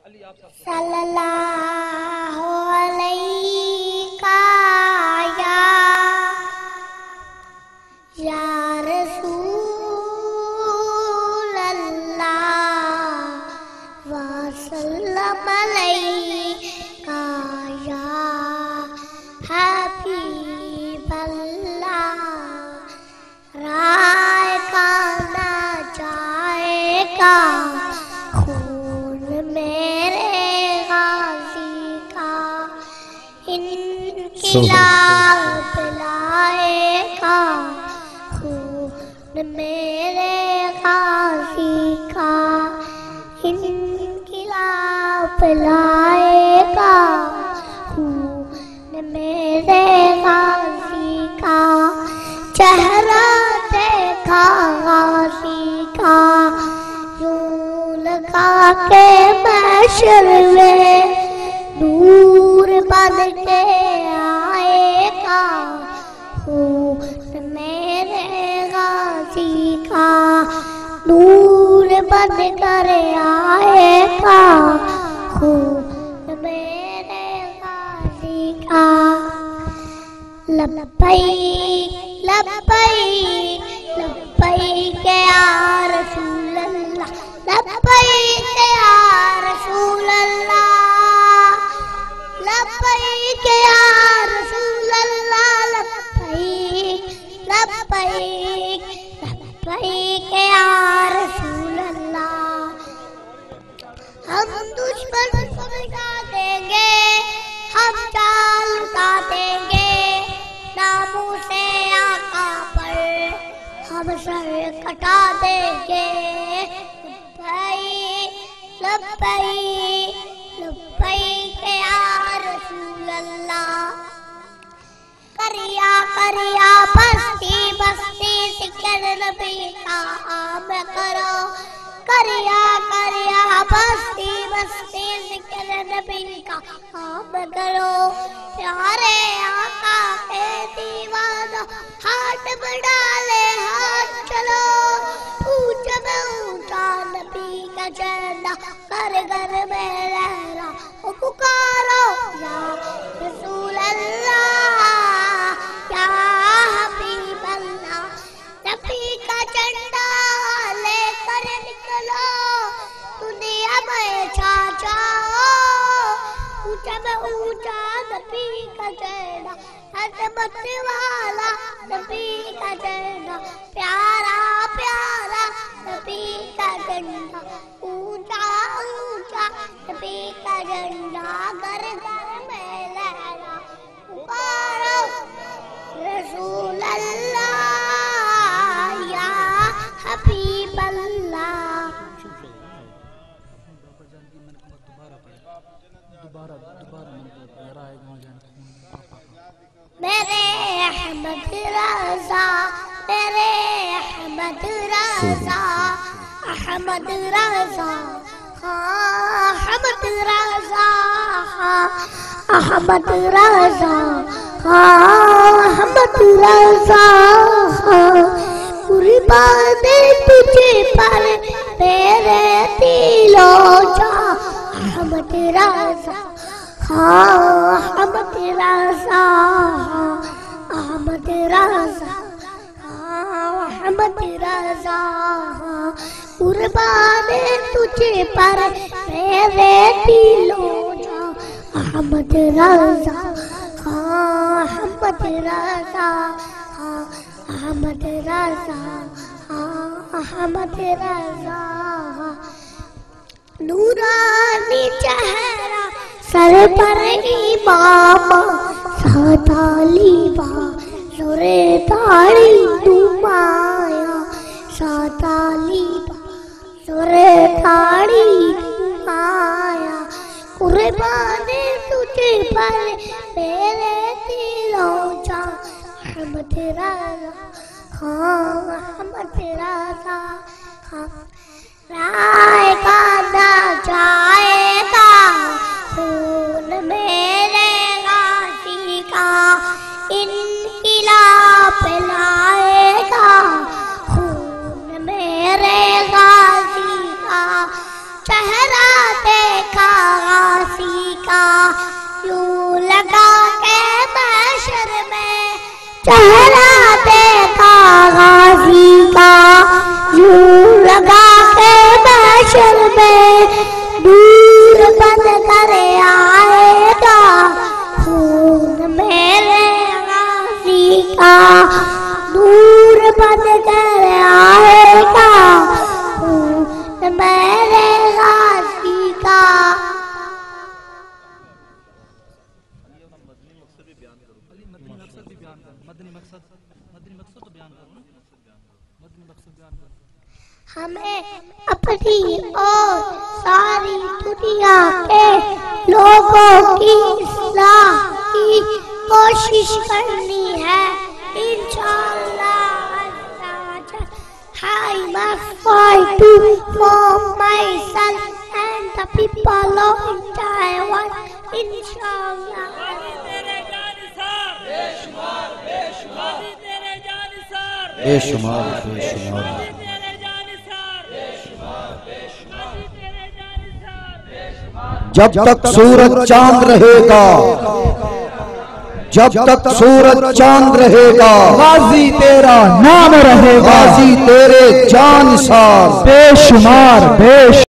सल्लल्लाहु अलैका या रसूल अल्लाह व सल्लम अलैका या हबीब अल्लाह। राय का ना जाएगा खून मेरे गाजी का, इनकिलाब लाएगा खून मेरे गाजी का, इनकिलाब लाएगा खून मेरे गाजी का। चेहरा देखा गाजी का यूं लगा के महशर में, नूर बन के आएगा खून मेरे गाजी का, नूर बन कर आएगा खून मेरे गाजी का। लब्बैक लब्बैक लब्बैक या रसूल अल्लाह, लब्बैक या रसूल अल्लाह, लब्बैक या रसूल अल्लाह, लब्बैक लब्बैक लब्बैक या रसूल अल्लाह। हम दुश्मन को मिटा देंगे, हम चाल उठा देंगे, नामों से आका पर हम सर कटा देंगे। लब्बैक लब्बैक या रसूल अल्लाह। करिया करिया बस्ती बस्ती जिक्र नबी का आम करो, करिया करिया बस्ती बस्ती जिक्र नबी का आम करो। प्यारे आका के दीवाना हाथ बढ़ा ले हाथ चलो, ऊंचा में ऊंचा नबी का झंडा घर घर में लहरा ओ पुकारो या रसूल अल्लाह या हबीब अल्लाह। नबी का झंडा लेकर निकलो दुनिया में छा जाओ, ऊंचा में ऊंचा नबी का झंडा, अजमत वाला नबी का झंडा, प्यारा प्यारा नबी का झंडा, ऊंचा ऊंचा नबी का झंडा घर घर में लहरा पुकारो रसूल अल्लाह या हबीब अल्लाह। मेरे अहमद रज़ा, मेरे अहमद रज़ा, अहमद रज़ा, हाँ अहमद रज़ा, अहमद रज़ा, हाँ अहमद रज़ा, कुर्बान तुझे पर मेरे दिलों जा अहमद रज़ा, हाँ अहमद रज़ा, अहमद रज़ा, हाँ अहमद रज़ा, कुर्बान तुझे पर मेरे दिलों जा अहमद रज़ा, हाँ अहमद रज़ा, हाँ अहमद रज़ा, हाँ अहमद रज़ा। नूरानी चेहरा सर पर इमाम सातालीबा, जोरे ताड़ी तुमाया सातालीबा, जोरे ताड़ी तुमाया। कुर्बान तुझे पर मेरे दिलों जा अहमद रज़ा, हाँ अहमद रज़ा, हाँ। राय का ना जाएगा खून मेरे गाजी का, इनकिलाब लाएगा खून मेरे गाजी का। चेहरा देखा चेहरा देखा गाजी का यूं लगा के महशर में दूर बंद कर आएगा खून मेरे गाजी का दूर बंद कर आएगा खून मेरे गाजी का। हमें अपनी और सारी दुनिया के लोगों की इस्लाह की कोशिश करनी है इंशाअल्लाह। I must fight to for myself and the people of Taiwan inshallah. बेशुमार बेशुमार जब तक सूरज चांद रहेगा, जब तक सूरज चांद रहेगा, गाजी तेरा नाम रहेगा, गाजी तेरे जान सार बेशुमार बेश